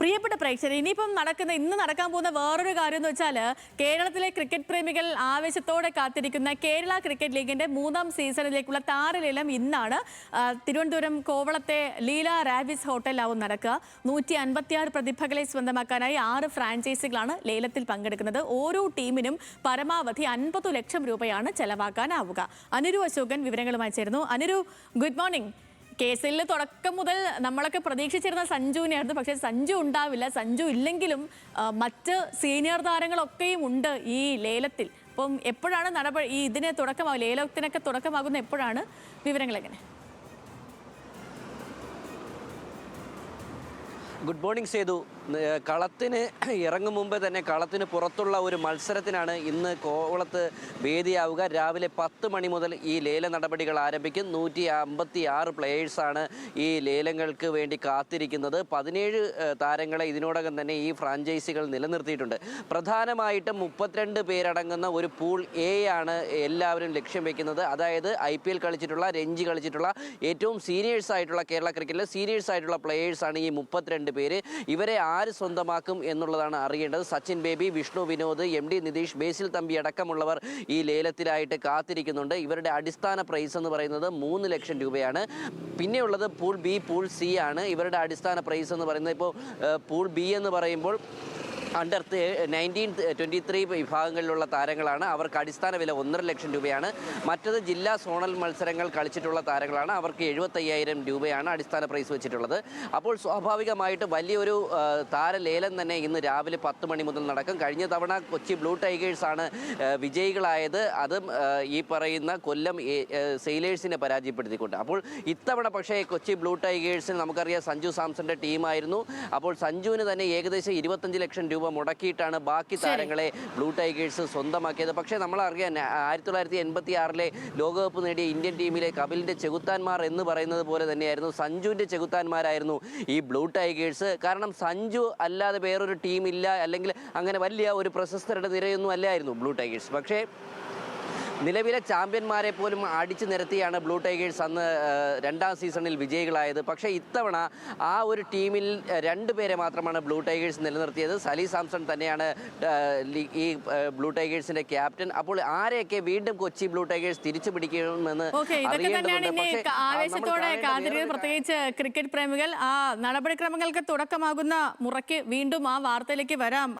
പ്രിയപ്പെട്ട പ്രേക്ഷകർ, ഇന്ന് നടക്കാൻ പോകുന്ന വേറൊരു കാര്യം എന്ന് വെച്ചാൽ കേരളത്തിലെ ക്രിക്കറ്റ് പ്രേമികൾ ആവേശത്തോടെ കാത്തിരിക്കുന്ന കേരള ക്രിക്കറ്റ് ലീഗിന്റെ 3ാം സീസണിലേക്കുള്ള താരലേലം ഇന്നാണ്. തിരുവനന്തപുരം കോവളത്തെ ലീല റാവിസ് ഹോട്ടലിലാവും നടക്കുക. 156 പ്രതിഭകളെ സ്വന്തമാക്കാനായി 6 ഫ്രാഞ്ചൈസികളാണ് ലേലത്തിൽ പങ്കെടുക്കുന്നത്. ഓരോ ടീമിനും പരമാവധി 50 ലക്ഷം രൂപയാണ് ചെലവാക്കാനാവുക. അനുരു അശോകൻ വിവരങ്ങളുമായി ചേരുന്നു. അനുരു, ഗുഡ് മോർണിംഗ്. കേസിൽ തുടക്കം മുതൽ നമ്മളൊക്കെ പ്രതീക്ഷിച്ചിരുന്ന സഞ്ജുവിനെയായിരുന്നു. പക്ഷേ സഞ്ജു ഉണ്ടാവില്ല. സഞ്ജു ഇല്ലെങ്കിലും മറ്റ് സീനിയർ താരങ്ങളൊക്കെയും ഉണ്ട് ഈ ലേലത്തിൽ. അപ്പം എപ്പോഴാണ് ഇതിനെ തുടക്കമാകും, ലേലത്തിനൊക്കെ തുടക്കമാകുന്ന എപ്പോഴാണ്? വിവരങ്ങൾ എങ്ങനെ? Good morning Sethu. കളത്തിന് ഇറങ്ങും മുമ്പേ തന്നെ കളത്തിന് പുറത്തുള്ള ഒരു മത്സരത്തിനാണ് ഇന്ന് കോവളത്ത് വേദിയാവുക. രാവിലെ 10 മണി മുതൽ ഈ ലേല നടപടികൾ ആരംഭിക്കും. 156 പ്ലേയേഴ്സാണ് ഈ ലേലങ്ങൾക്ക് വേണ്ടി കാത്തിരിക്കുന്നത്. 17 താരങ്ങളെ ഇതിനോടകം തന്നെ ഈ ഫ്രാഞ്ചൈസികൾ നിലനിർത്തിയിട്ടുണ്ട്. പ്രധാനമായിട്ടും 32 പേരടങ്ങുന്ന ഒരു പൂൾ എ ആണ് എല്ലാവരും ലക്ഷ്യം വെക്കുന്നത്. അതായത് IPL കളിച്ചിട്ടുള്ള, രഞ്ജി കളിച്ചിട്ടുള്ള, ഏറ്റവും സീനിയേഴ്സ് ആയിട്ടുള്ള, കേരള ക്രിക്കറ്റിലെ സീനിയേഴ്സ് ആയിട്ടുള്ള പ്ലേയേഴ്സാണ് ഈ 32 പേര്. ഇവരെ ആര് സ്വന്തമാക്കും എന്നുള്ളതാണ് അറിയേണ്ടത്. സച്ചിൻ ബേബി, വിഷ്ണു വിനോദ്, MD നിതീഷ്, ബേസിൽ തമ്പി അടക്കമുള്ളവർ ഈ ലേലത്തിലായിട്ട് കാത്തിരിക്കുന്നുണ്ട്. ഇവരുടെ അടിസ്ഥാന പ്രൈസ് എന്ന് പറയുന്നത് 3 ലക്ഷം രൂപയാണ്. പിന്നെയുള്ളത് പൂൾ ബി, പൂൾ സി ആണ്. ഇവരുടെ അടിസ്ഥാന പ്രൈസ് എന്ന് പറയുന്നത്, ഇപ്പോൾ പൂൾ ബി എന്ന് പറയുമ്പോൾ അണ്ടർ 19, 23 വിഭാഗങ്ങളിലുള്ള താരങ്ങളാണ്. അവർക്ക് അടിസ്ഥാന വില 1.5 ലക്ഷം രൂപയാണ്. മറ്റത് ജില്ലാ സോണൽ മത്സരങ്ങൾ കളിച്ചിട്ടുള്ള താരങ്ങളാണ്. അവർക്ക് 75,000 രൂപയാണ് അടിസ്ഥാന പ്രൈസ് വെച്ചിട്ടുള്ളത്. അപ്പോൾ സ്വാഭാവികമായിട്ട് വലിയൊരു താരലേലം തന്നെ ഇന്ന് രാവിലെ 10 മണി മുതൽ നടക്കും. കഴിഞ്ഞ തവണ കൊച്ചി ബ്ലൂ ടൈഗേഴ്സാണ് വിജയികളായത്. അതും ഈ പറയുന്ന കൊല്ലം സെയിലേഴ്സിനെ പരാജയപ്പെടുത്തിക്കൊണ്ട്. അപ്പോൾ ഇത്തവണ പക്ഷേ കൊച്ചി ബ്ലൂ ടൈഗേഴ്സിന് നമുക്കറിയാം സഞ്ജു സാംസന്റെ ടീമായിരുന്നു. അപ്പോൾ സഞ്ജുവിന് തന്നെ ഏകദേശം 25 ലക്ഷം രൂപ മുടക്കിയിട്ടാണ് ബാക്കി താരങ്ങളെ ബ്ലൂ ടൈഗേഴ്സ് സ്വന്തമാക്കിയത്. പക്ഷേ നമ്മളറിയാം 1986 ലോകകപ്പ് നേടിയ ഇന്ത്യൻ ടീമിലെ കപിലിൻ്റെ ചെകുത്താന്മാർ എന്ന് പറയുന്നത് പോലെ തന്നെയായിരുന്നു സഞ്ജുവിൻ്റെ ചെകുത്താന്മാരായിരുന്നു ഈ ബ്ലൂ ടൈഗേഴ്സ്. കാരണം സഞ്ജു അല്ലാതെ വേറൊരു ടീമില്ല, അല്ലെങ്കിൽ അങ്ങനെ വലിയ ഒരു പ്രശസ്തരുടെ നിരയൊന്നും അല്ലായിരുന്നു ബ്ലൂ ടൈഗേഴ്സ്. പക്ഷേ നിലവിലെ ചാമ്പ്യന്മാരെ പോലും അടിച്ചു നിരത്തിയാണ് ബ്ലൂ ടൈഗേഴ്സ് അന്ന് 2ാം സീസണിൽ വിജയികളായത്. പക്ഷേ ഇത്തവണ ആ ഒരു ടീമിൽ 2 പേരെ മാത്രമാണ് ബ്ലൂ ടൈഗേഴ്സ് നിലനിർത്തിയത്. സലി സാംസൺ തന്നെയാണ് ഈ ബ്ലൂ ടൈഗേഴ്സിന്റെ ക്യാപ്റ്റൻ. അപ്പോൾ ആരെയൊക്കെ വീണ്ടും കൊച്ചി ബ്ലൂ ടൈഗേഴ്സ് തിരിച്ചു പിടിക്കുമെന്ന് ആവേശത്തോടെ കാത്തിരിക്കുന്നത് പ്രത്യേകിച്ച് ക്രിക്കറ്റ് പ്രേമികൾ. ആ നടപടിക്രമങ്ങൾക്ക് തുടക്കമാകുന്ന മുറയ്ക്ക് വീണ്ടും ആ വാർത്തയിലേക്ക് വരാം.